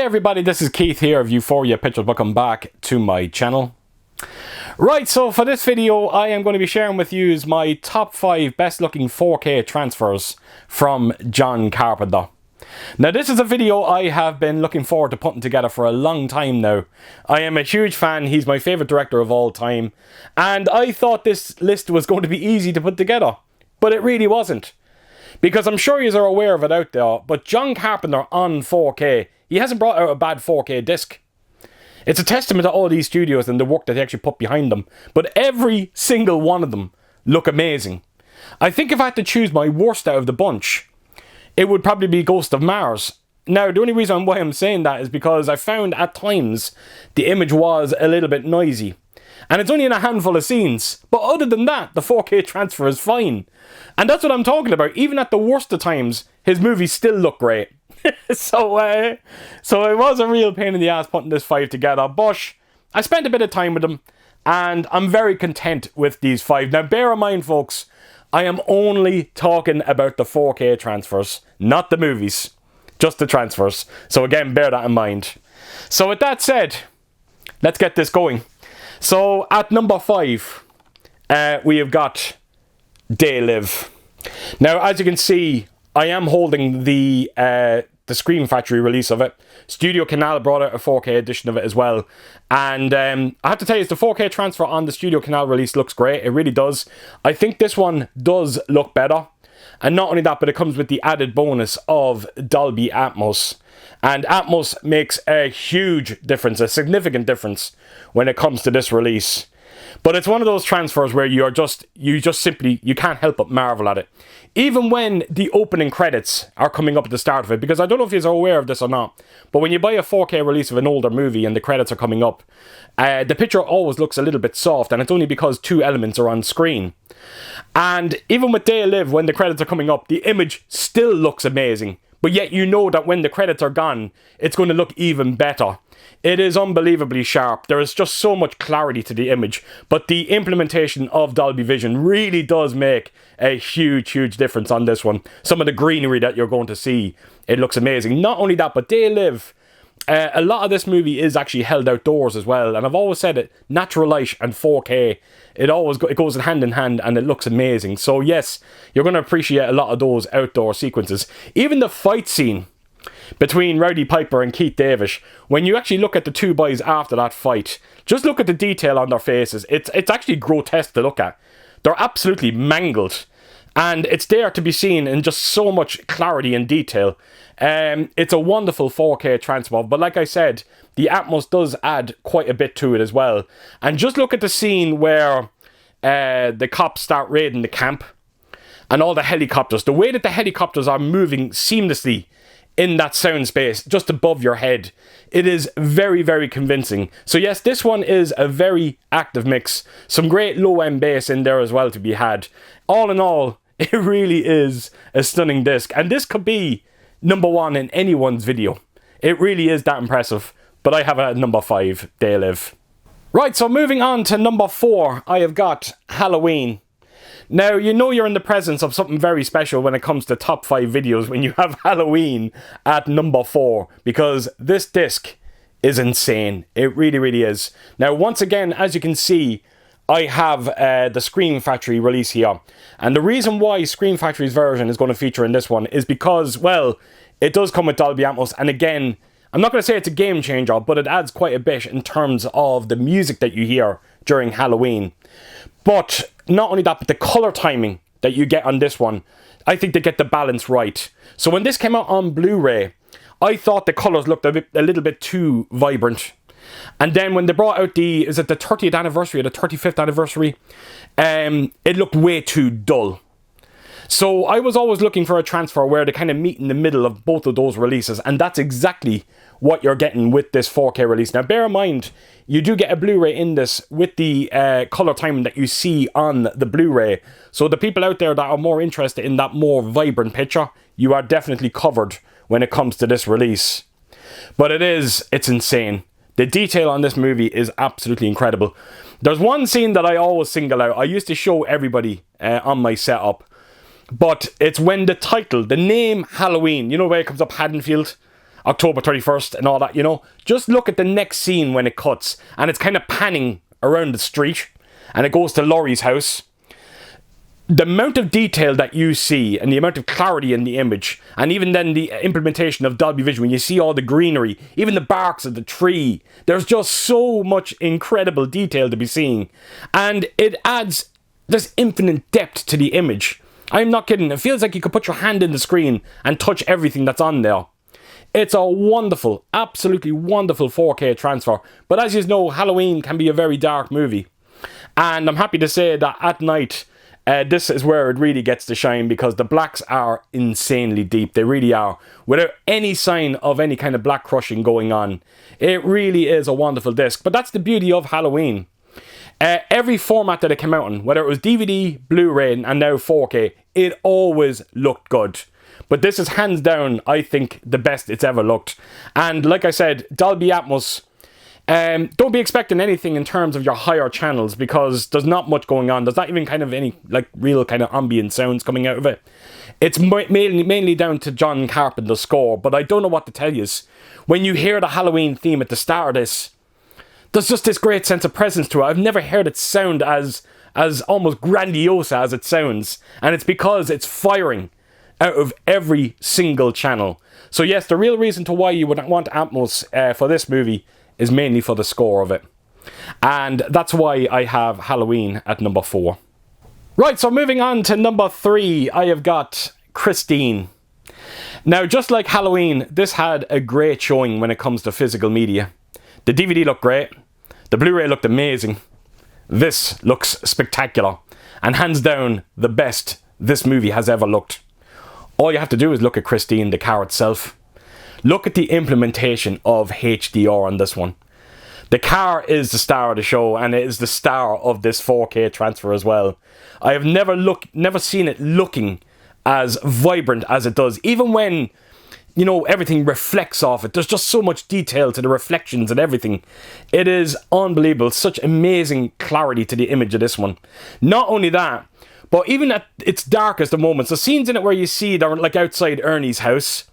Hey everybody, this is Keith here of Euphoria Pictures. Welcome back to my channel. Right, so for this video I am going to be sharing with you my top 5 best looking 4K transfers from John Carpenter. Now this is a video I have been looking forward to putting together for a long time now. I am a huge fan, he's my favourite director of all time, and I thought this list was going to be easy to put together, but it really wasn't. Because I'm sure you are aware of it out there, but John Carpenter on 4K, he hasn't brought out a bad 4K disc. It's a testament to all these studios and the work that they actually put behind them. But every single one of them look amazing. I think if I had to choose my worst out of the bunch, it would probably be Ghost of Mars. Now, the only reason why I'm saying that is because I found at times the image was a little bit noisy. And it's only in a handful of scenes. But other than that, the 4K transfer is fine. And that's what I'm talking about. Even at the worst of times, his movies still look great. So it was a real pain in the ass putting this 5 together. But I spent a bit of time with them. And I'm very content with these 5. Now, bear in mind, folks, I am only talking about the 4K transfers. Not the movies. Just the transfers. So again, bear that in mind. So with that said, let's get this going. So at number 5, we have got They Live. Now, as you can see, I am holding the Scream Factory release of it. Studio Canal brought out a 4K edition of it as well. And I have to tell you, the 4K transfer on the Studio Canal release looks great. It really does. I think this one does look better. And not only that, but it comes with the added bonus of Dolby Atmos. And Atmos makes a huge difference, a significant difference when it comes to this release. But it's one of those transfers where you can't help but marvel at it. Even when the opening credits are coming up at the start of it, because I don't know if you're aware of this or not, but when you buy a 4K release of an older movie and the credits are coming up, the picture always looks a little bit soft, and it's only because 2 elements are on screen. And even with They Live, when the credits are coming up, the image still looks amazing. But yet you know that when the credits are gone, it's going to look even better. It is unbelievably sharp. There is just so much clarity to the image. But the implementation of Dolby Vision really does make a huge, huge difference on this one. Some of the greenery that you're going to see, it looks amazing. Not only that, but They Live. A lot of this movie is actually held outdoors as well. And I've always said it, natural light and 4K, it goes hand in hand and it looks amazing. So yes, you're going to appreciate a lot of those outdoor sequences. Even the fight scene between Rowdy Piper and Keith David, when you actually look at the 2 boys after that fight, just look at the detail on their faces. It's actually grotesque to look at. They're absolutely mangled. And it's there to be seen in just so much clarity and detail. It's a wonderful 4K transfer, but like I said, the Atmos does add quite a bit to it as well. And just look at the scene where the cops start raiding the camp and all the helicopters. The way that the helicopters are moving seamlessly in that sound space just above your head, it is very, very convincing. So yes, this one is a very active mix. Some great low-end bass in there as well to be had. All in all, it really is a stunning disc. And this could be number 1 in anyone's video. It really is that impressive. But I have a number 5, They Live. Right, so moving on to number 4, I have got Halloween. Now, you know you're in the presence of something very special when it comes to top 5 videos when you have Halloween at number 4. Because this disc is insane. It really, really is. Now, once again, as you can see, I have the Scream Factory release here. And the reason why Scream Factory's version is going to feature in this one is because, well, it does come with Dolby Atmos. And again, I'm not going to say it's a game changer, but it adds quite a bit in terms of the music that you hear during Halloween. But not only that, but the color timing that you get on this one, I think they get the balance right. So when this came out on Blu-ray, I thought the colors looked a little bit too vibrant. And then when they brought out the 30th anniversary or the 35th anniversary, it looked way too dull. So I was always looking for a transfer where they kind of meet in the middle of both of those releases, and that's exactly what you're getting with this 4K release. Now bear in mind, you do get a Blu-ray in this with the color timing that you see on the Blu-ray. So the people out there that are more interested in that more vibrant picture, you are definitely covered when it comes to this release. But it's insane. The detail on this movie is absolutely incredible. There's one scene that I always single out. I used to show everybody on my setup. But it's when the title, the name Halloween, you know where it comes up Haddonfield? October 31st and all that, you know. Just look at the next scene when it cuts, and it's kind of panning around the street, and it goes to Laurie's house. The amount of detail that you see and the amount of clarity in the image, and even then the implementation of Dolby Vision, when you see all the greenery, even the barks of the tree, there's just so much incredible detail to be seen, and it adds this infinite depth to the image. I'm not kidding. It feels like you could put your hand in the screen and touch everything that's on there. It's a wonderful, absolutely wonderful 4K transfer, but as you know, Halloween can be a very dark movie, and I'm happy to say that at night, this is where it really gets to shine, because the blacks are insanely deep. They really are. Without any sign of any kind of black crushing going on. It really is a wonderful disc. But that's the beauty of Halloween. Every format that it came out in, whether it was DVD, Blu-ray, and now 4K, it always looked good. But this is hands down, I think, the best it's ever looked. And like I said, Dolby Atmos. Don't be expecting anything in terms of your higher channels, because there's not much going on. There's not even kind of any like real kind of ambient sounds coming out of it. It's mainly down to John Carpenter's score, but I don't know what to tell you. When you hear the Halloween theme at the start of this, there's just this great sense of presence to it. I've never heard it sound as almost grandiose as it sounds, and it's because it's firing out of every single channel. So yes, the real reason to why you would want Atmos for this movie is mainly for the score of it. And that's why I have Halloween at number 4. Right, so moving on to number 3, I have got Christine. Now, just like Halloween, this had a great showing when it comes to physical media. The DVD looked great. The Blu-ray looked amazing. This looks spectacular. And hands down, the best this movie has ever looked. All you have to do is look at Christine, the car itself. Look at the implementation of HDR on this one. The car is the star of the show, and it is the star of this 4K transfer as well. I have never seen it looking as vibrant as it does. Even when, you know, everything reflects off it. There's just so much detail to the reflections and everything. It is unbelievable. Such amazing clarity to the image of this one. Not only that, but even at its darkest of moments, the scenes in it where you see they're like outside Ernie's house,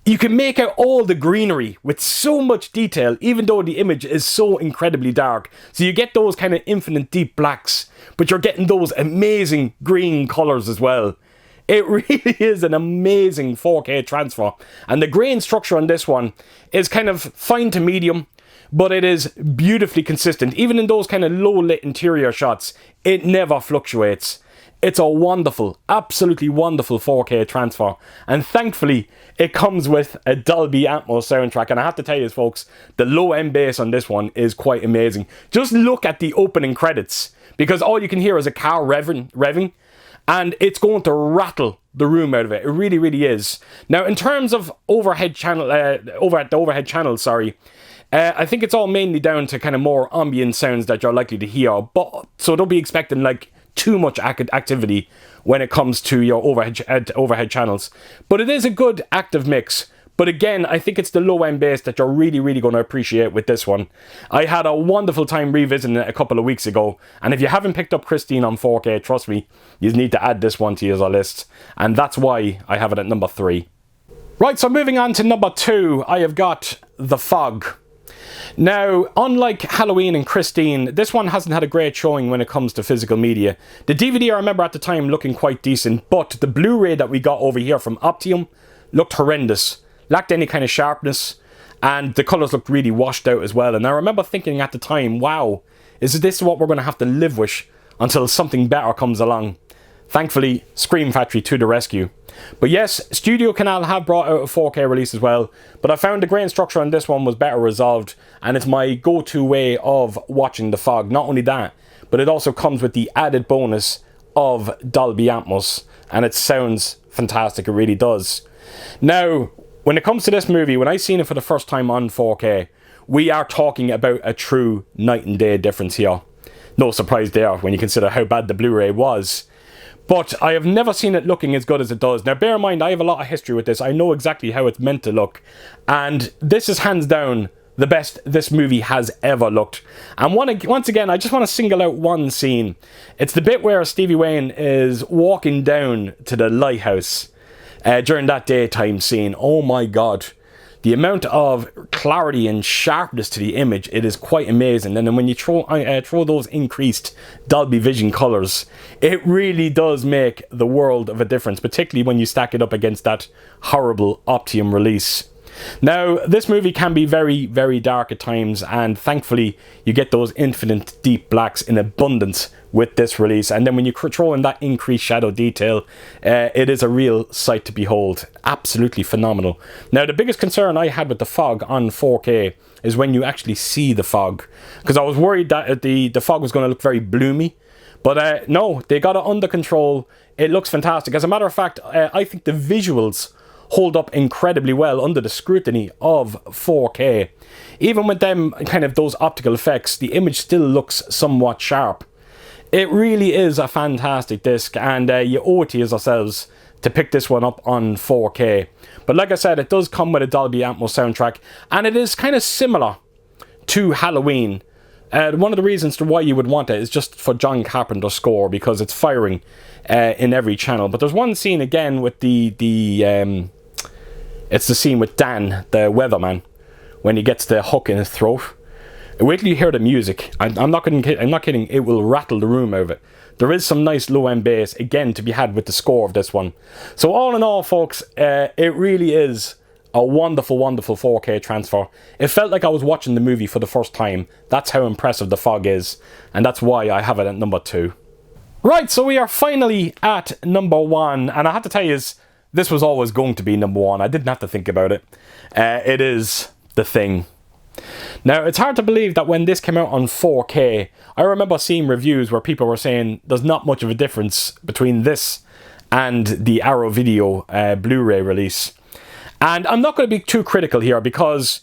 you can make out all the greenery with so much detail, even though the image is so incredibly dark. So you get those kind of infinite deep blacks, but you're getting those amazing green colours as well. It really is an amazing 4K transfer. And the grain structure on this one is kind of fine to medium, but it is beautifully consistent. Even in those kind of low lit interior shots, it never fluctuates. It's a wonderful, absolutely wonderful 4K transfer. And thankfully, it comes with a Dolby Atmos soundtrack. And I have to tell you, folks, the low-end bass on this one is quite amazing. Just look at the opening credits, because all you can hear is a car revving, and it's going to rattle the room out of it. It really, really is. Now, in terms of overhead channels, I think it's all mainly down to kind of more ambient sounds that you're likely to hear. But so don't be expecting like too much activity when it comes to your overhead channels. But it is a good active mix. But again, I think it's the low-end bass that you're really, really going to appreciate with this one. I had a wonderful time revisiting it a couple of weeks ago. And if you haven't picked up Christine on 4K, trust me, you need to add this one to your list. And that's why I have it at number 3. Right, so moving on to number 2, I have got The Fog. Now, unlike Halloween and Christine, this one hasn't had a great showing when it comes to physical media. The DVD I remember at the time looking quite decent, but the Blu-ray that we got over here from Optium looked horrendous. Lacked any kind of sharpness, and the colours looked really washed out as well. And I remember thinking at the time, wow, is this what we're going to have to live with until something better comes along? Thankfully, Scream Factory to the rescue. But yes, Studio Canal have brought out a 4K release as well, but I found the grain structure on this one was better resolved, and it's my go-to way of watching The Fog. Not only that, but it also comes with the added bonus of Dolby Atmos, and it sounds fantastic, it really does. Now, when it comes to this movie, when I seen it for the first time on 4K, we are talking about a true night and day difference here. No surprise there when you consider how bad the Blu-ray was. But I have never seen it looking as good as it does. Now, bear in mind, I have a lot of history with this. I know exactly how it's meant to look. And this is hands down the best this movie has ever looked. And once again, I just want to single out one scene. It's the bit where Stevie Wayne is walking down to the lighthouse during that daytime scene. Oh my God. the amount of clarity and sharpness to the image, it is quite amazing. And then when you throw those increased Dolby Vision colors, it really does make the world of a difference, particularly when you stack it up against that horrible Optium release. Now, this movie can be very, very dark at times, and thankfully you get those infinite deep blacks in abundance with this release. And then when you throw in that increased shadow detail, it is a real sight to behold. Absolutely phenomenal. Now, the biggest concern I had with the fog on 4K is when you actually see the fog, because I was worried that the fog was going to look very bloomy. But no, they got it under control. It looks fantastic. As a matter of fact, I think the visuals hold up incredibly well under the scrutiny of 4K. Even with them kind of those optical effects, the image still looks somewhat sharp. It really is a fantastic disc, and you owe it to yourselves to pick this one up on 4K. But like I said, it does come with a Dolby Atmos soundtrack, and it is kind of similar to Halloween. One of the reasons to why you would want it is just for John Carpenter's score, because it's firing in every channel. But there's one scene again with it's the scene with Dan, the weatherman, when he gets the hook in his throat. Wait till you hear the music. I'm not kidding. It will rattle the room over it. There is some nice low-end bass, again, to be had with the score of this one. So all in all, folks, it really is a wonderful, wonderful 4K transfer. It felt like I was watching the movie for the first time. That's how impressive the fog is, and that's why I have it at number 2. Right, so we are finally at number 1, and I have to tell you, this was always going to be number 1. I didn't have to think about it. It is The Thing. Now, it's hard to believe that when this came out on 4K, I remember seeing reviews where people were saying there's not much of a difference between this and the Arrow Video Blu-ray release. And I'm not going to be too critical here, because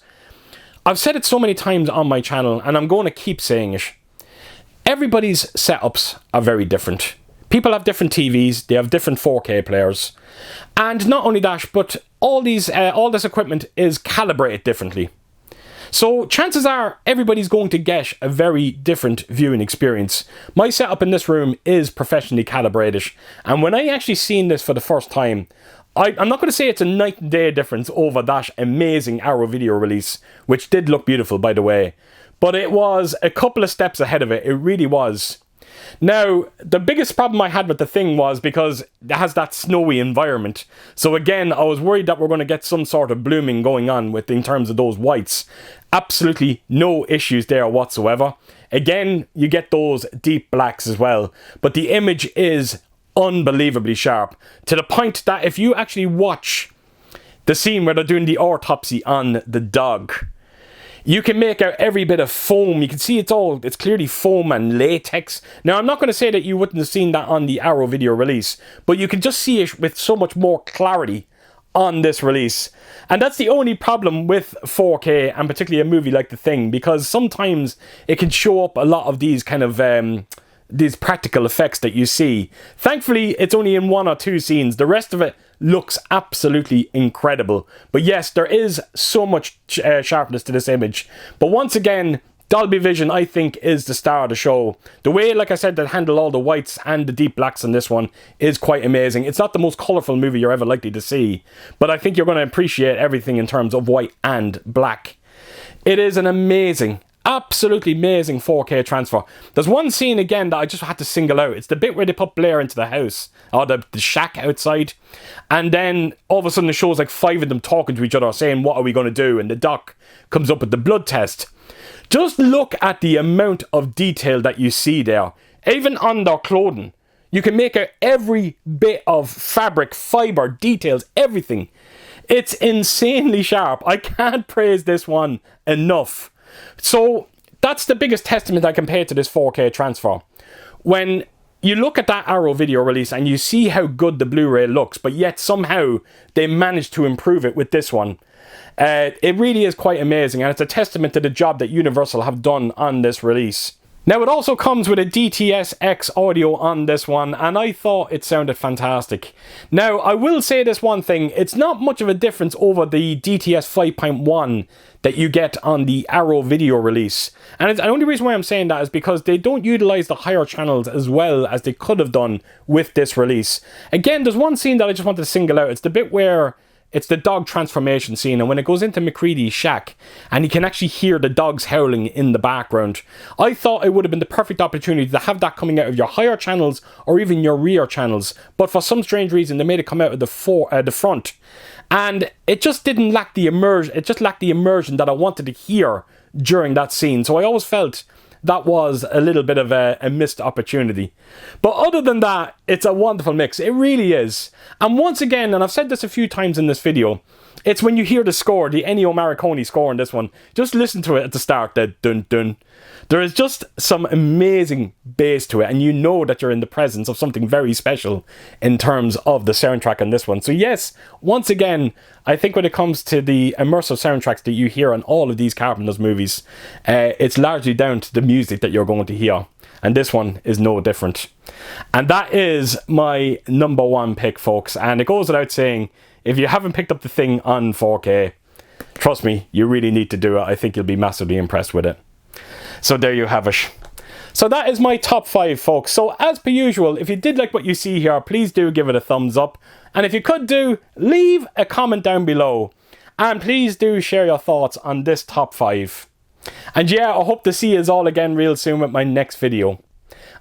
I've said it so many times on my channel, and I'm going to keep saying it. Everybody's setups are very different. People have different TVs, they have different 4K players. And not only that, but all this equipment is calibrated differently. So chances are everybody's going to get a very different viewing experience. My setup in this room is professionally calibrated, and when I actually seen this for the first time, I'm not going to say it's a night and day difference over that amazing Arrow Video release, which did look beautiful, by the way, but it was a couple of steps ahead of it. It really was. Now, the biggest problem I had with The Thing was because it has that snowy environment. So again, I was worried that we're going to get some sort of blooming going on in terms of those whites. Absolutely no issues there whatsoever. Again, you get those deep blacks as well. But the image is unbelievably sharp, to the point that if you actually watch the scene where they're doing the autopsy on the dog, you can make out every bit of foam. You can see it's clearly foam and latex. Now, I'm not going to say that you wouldn't have seen that on the Arrow Video release, but you can just see it with so much more clarity on this release. And that's the only problem with 4K, and particularly a movie like The Thing, because sometimes it can show up a lot of these kind of these practical effects that you see. Thankfully, it's only in 1 or 2 scenes. The rest of it looks absolutely incredible. But yes, there is so much sharpness to this image. But once again, Dolby Vision, I think, is the star of the show. The way, like I said, they handle all the whites and the deep blacks in this one is quite amazing. It's not the most colourful movie you're ever likely to see, but I think you're going to appreciate everything in terms of white and black. It is an amazing, absolutely amazing 4K transfer. There's one scene again that I just had to single out. It's the bit where they put Blair into the house, or the shack outside, and then all of a sudden it shows like 5 of them talking to each other, saying, what are we going to do? And the doc comes up with the blood test. Just look at the amount of detail that you see there. Even on their clothing, you can make out every bit of fabric, fibre, details, everything. It's insanely sharp. I can't praise this one enough. So that's the biggest testament I can pay to this 4K transfer. When you look at that Arrow Video release and you see how good the Blu-ray looks, but yet somehow they managed to improve it with this one, it really is quite amazing, and it's a testament to the job that Universal have done on this release. Now, it also comes with a DTS-X audio on this one, and I thought it sounded fantastic. Now, I will say this one thing, it's not much of a difference over the DTS 5.1 that you get on the Arrow Video release. And the only reason why I'm saying that is because they don't utilize the higher channels as well as they could have done with this release. Again, there's one scene that I just wanted to single out. It's the bit where it's the dog transformation scene, and when it goes into MacReady's shack and you can actually hear the dogs howling in the background, I thought it would have been the perfect opportunity to have that coming out of your higher channels or even your rear channels, but for some strange reason they made it come out of the front, and it just didn't lack the immersion. It just lacked the immersion that I wanted to hear during that scene. So I always felt that was a little bit of a missed opportunity. But other than that, it's a wonderful mix. It really is. And once again, and I've said this a few times in this video, it's when you hear the score, the Ennio Morricone score in this one, just listen to it at the start, that dun dun. There is just some amazing bass to it, and you know that you're in the presence of something very special in terms of the soundtrack on this one. So yes, once again, I think when it comes to the immersive soundtracks that you hear on all of these Carpenter's movies, it's largely down to the music that you're going to hear. And this one is no different. And that is my number one pick, folks. And it goes without saying, if you haven't picked up the thing on 4K, trust me, you really need to do it. I think you'll be massively impressed with it. So there you have it. So that is my top 5, folks. So as per usual, if you did like what you see here, please do give it a thumbs up. And if you could do, leave a comment down below. And please do share your thoughts on this top 5. And yeah, I hope to see you all again real soon with my next video.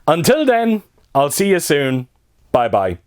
Until then, I'll see you soon. Bye bye.